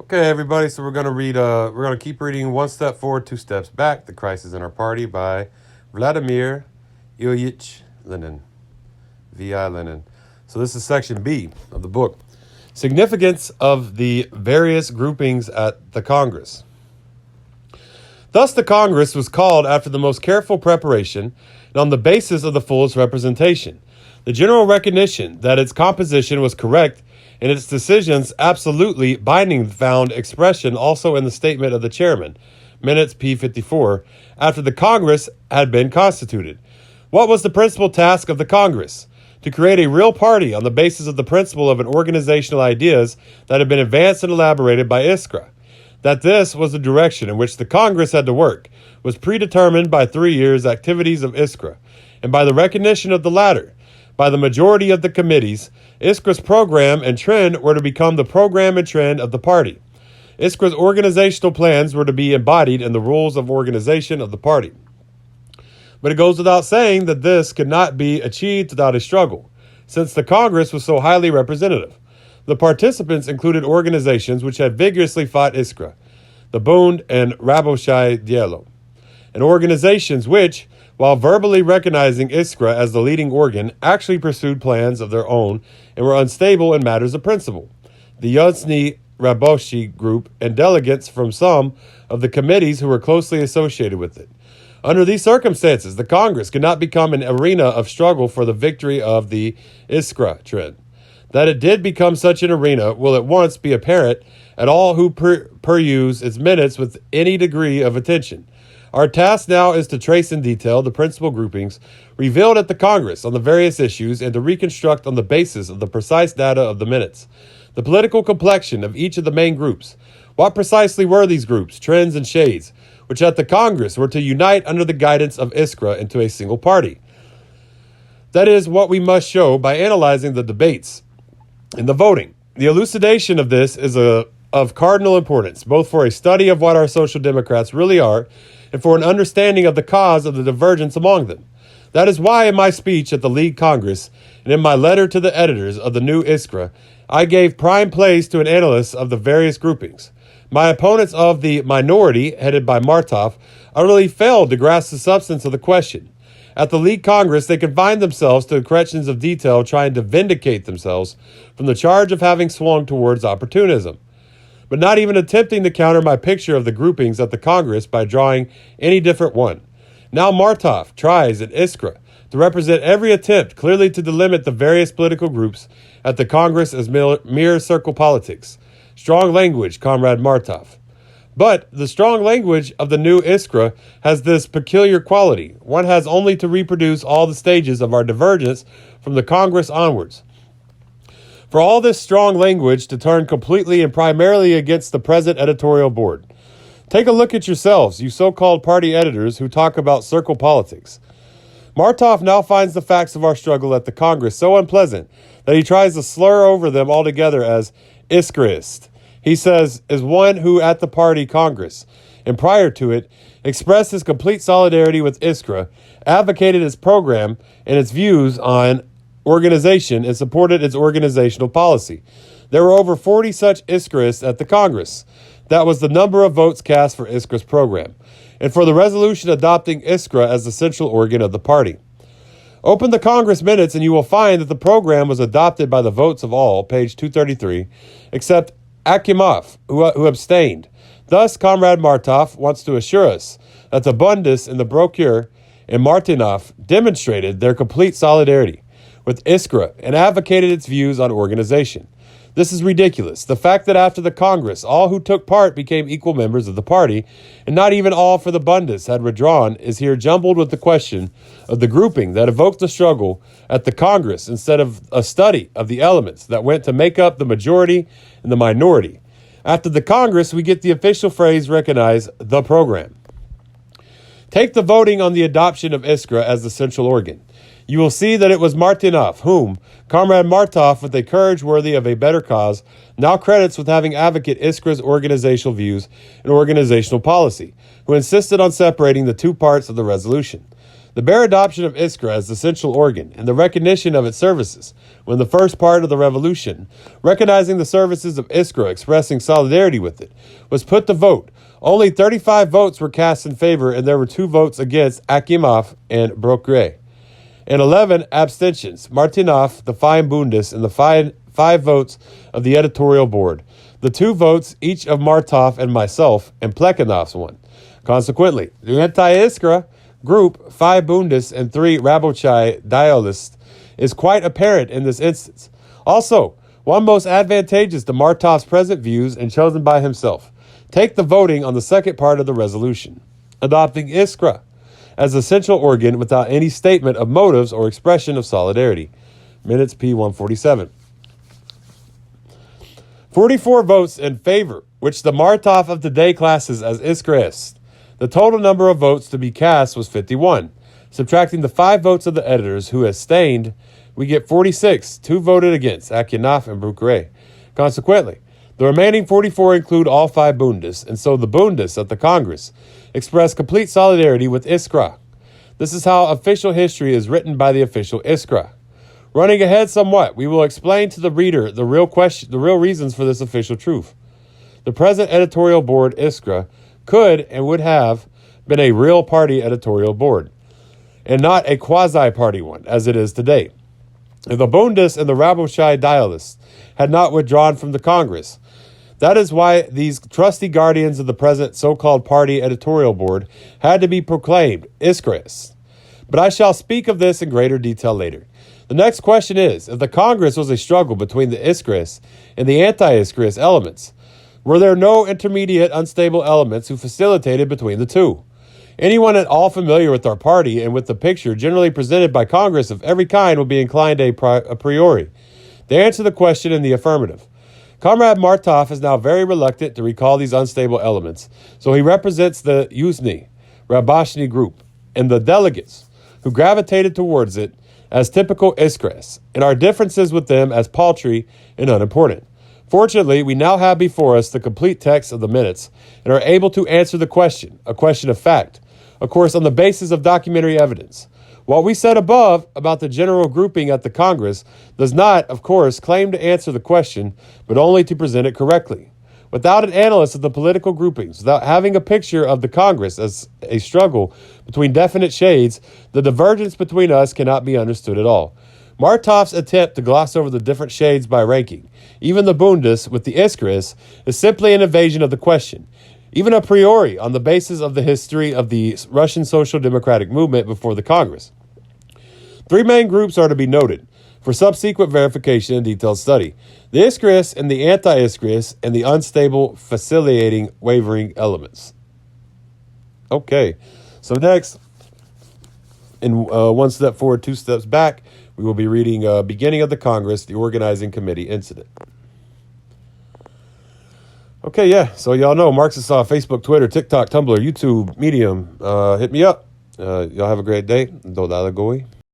Okay, everybody. So we're gonna read. We're gonna keep reading "One Step Forward, Two Steps Back: The Crisis in Our Party" by Vladimir Ilyich Lenin. V.I. Lenin. So this is section B of the book. Significance of the various groupings at the Congress. Thus, the Congress was called after the most careful preparation and on the basis of the fullest representation. The general recognition that its composition was correct and its decisions absolutely binding found expression also in the statement of the chairman, minutes P54, after the Congress had been constituted. What was the principal task of the Congress? To create a real party on the basis of the principle of an organizational ideas that had been advanced and elaborated by Iskra. That this was the direction in which the Congress had to work was predetermined by 3 years' activities of Iskra, and by the recognition of the latter. By the majority of the committees, Iskra's program and trend were to become the program and trend of the party. Iskra's organizational plans were to be embodied in the rules of organization of the party. But it goes without saying that this could not be achieved without a struggle, since the Congress was so highly representative. The participants included organizations which had vigorously fought Iskra, the Bund and Raboshai Dielo, and organizations which, while verbally recognizing Iskra as the leading organ, actually pursued plans of their own and were unstable in matters of principle. The Yozni Raboshi group and delegates from some of the committees who were closely associated with it. Under these circumstances, the Congress could not become an arena of struggle for the victory of the Iskra trend. That it did become such an arena will at once be apparent at all who peruse its minutes with any degree of attention. Our task now is to trace in detail the principal groupings revealed at the Congress on the various issues and to reconstruct on the basis of the precise data of the minutes the political complexion of each of the main groups. What precisely were these groups, trends, and shades, which at the Congress were to unite under the guidance of Iskra into a single party? That is what we must show by analyzing the debates and the voting. The elucidation of this is of cardinal importance, both for a study of what our social democrats really are and for an understanding of the cause of the divergence among them. That is why in my speech at the League Congress and in my letter to the editors of the new Iskra, I gave prime place to an analysis of the various groupings. My opponents of the minority, headed by Martov, utterly failed to grasp the substance of the question. At the League Congress, they confined themselves to corrections of detail, trying to vindicate themselves from the charge of having swung towards opportunism, but not even attempting to counter my picture of the groupings at the Congress by drawing any different one. Now Martov tries at Iskra to represent every attempt clearly to delimit the various political groups at the Congress as mere circle politics. Strong language, Comrade Martov. But the strong language of the new Iskra has this peculiar quality. One has only to reproduce all the stages of our divergence from the Congress onwards. For all this strong language to turn completely and primarily against the present editorial board. Take a look at yourselves, you so-called party editors who talk about circle politics. Martov now finds the facts of our struggle at the Congress so unpleasant that he tries to slur over them altogether as Iskraist. He says, is one who at the party Congress, and prior to it, expressed his complete solidarity with Iskra, advocated its program and its views on organization, and supported its organizational policy. There were over 40 such Iskraists at the Congress. That was the number of votes cast for Iskra's program, and for the resolution adopting Iskra as the central organ of the party. Open the Congress minutes and you will find that the program was adopted by the votes of all, page 233, except Akimov, who abstained. Thus, Comrade Martov wants to assure us that the Bundis and the Brochure and Martinov demonstrated their complete solidarity with Iskra and advocated its views on organization. This is ridiculous. The fact that after the Congress, all who took part became equal members of the party, and not even all for the Bundis had withdrawn, is here jumbled with the question of the grouping that evoked the struggle at the Congress instead of a study of the elements that went to make up the majority and the minority. After the Congress, we get the official phrase recognize the program. Take the voting on the adoption of Iskra as the central organ. You will see that it was Martinov whom Comrade Martov, with a courage worthy of a better cause, now credits with having advocated Iskra's organizational views and organizational policy, who insisted on separating the two parts of the resolution. The bare adoption of Iskra as the central organ and the recognition of its services when the first part of the revolution, recognizing the services of Iskra, expressing solidarity with it, was put to vote. Only 35 votes were cast in favor, and there were 2 votes against Akimov and Brokre, and 11 abstentions. Martinov, the fine Bundes, and the 5 votes of the editorial board. The 2 votes, each of Martov and myself, and Plekhanov's one. Consequently, the anti-Iskra group, 5 Bundes and 3 Rabochai Dialists, is quite apparent in this instance. Also, one most advantageous to Martov's present views and chosen by himself. Take the voting on the second part of the resolution, adopting Iskra as the central organ without any statement of motives or expression of solidarity. Minutes P147. 44 votes in favor, which the Martov of today classes as Iskra. The total number of votes to be cast was 51. Subtracting the 5 votes of the editors who abstained, we get 46. 2 voted against, Akinaf and Brukre. Consequently, the remaining 44 include all 5 Bundes, and so the Bundes at the Congress express complete solidarity with Iskra. This is how official history is written by the official Iskra. Running ahead somewhat, we will explain to the reader the real reasons for this official truth. The present editorial board, Iskra, could and would have been a real party editorial board, and not a quasi-party one, as it is today. If the Bundes and the Rabochai Dialists had not withdrawn from the Congress, that is why these trusty guardians of the present so-called party editorial board had to be proclaimed Iskras. But I shall speak of this in greater detail later. The next question is, if the Congress was a struggle between the Iskras and the anti-Iskras elements, were there no intermediate unstable elements who facilitated between the two? Anyone at all familiar with our party and with the picture generally presented by Congress of every kind will be inclined a priori to answer the question in the affirmative. Comrade Martov is now very reluctant to recall these unstable elements, so he represents the Yuzhny, Rabashny group, and the delegates who gravitated towards it as typical Iskras, and our differences with them as paltry and unimportant. Fortunately, we now have before us the complete text of the minutes and are able to answer the question, a question of fact, of course on the basis of documentary evidence. What we said above about the general grouping at the Congress does not, of course, claim to answer the question, but only to present it correctly. Without an analyst of the political groupings, without having a picture of the Congress as a struggle between definite shades, the divergence between us cannot be understood at all. Martov's attempt to gloss over the different shades by ranking, even the Bundes with the Iskras, is simply an evasion of the question, even a priori on the basis of the history of the Russian Social Democratic movement before the Congress. 3 main groups are to be noted for subsequent verification and detailed study: the Iskras and the anti-Iskras, and the unstable, facilitating, wavering elements. Okay, so next, in 1 step forward, 2 steps back, we will be reading Beginning of the Congress, the Organizing Committee Incident. Okay, yeah, so y'all know Marxists on Facebook, Twitter, TikTok, Tumblr, YouTube, Medium. Hit me up. Y'all have a great day. Do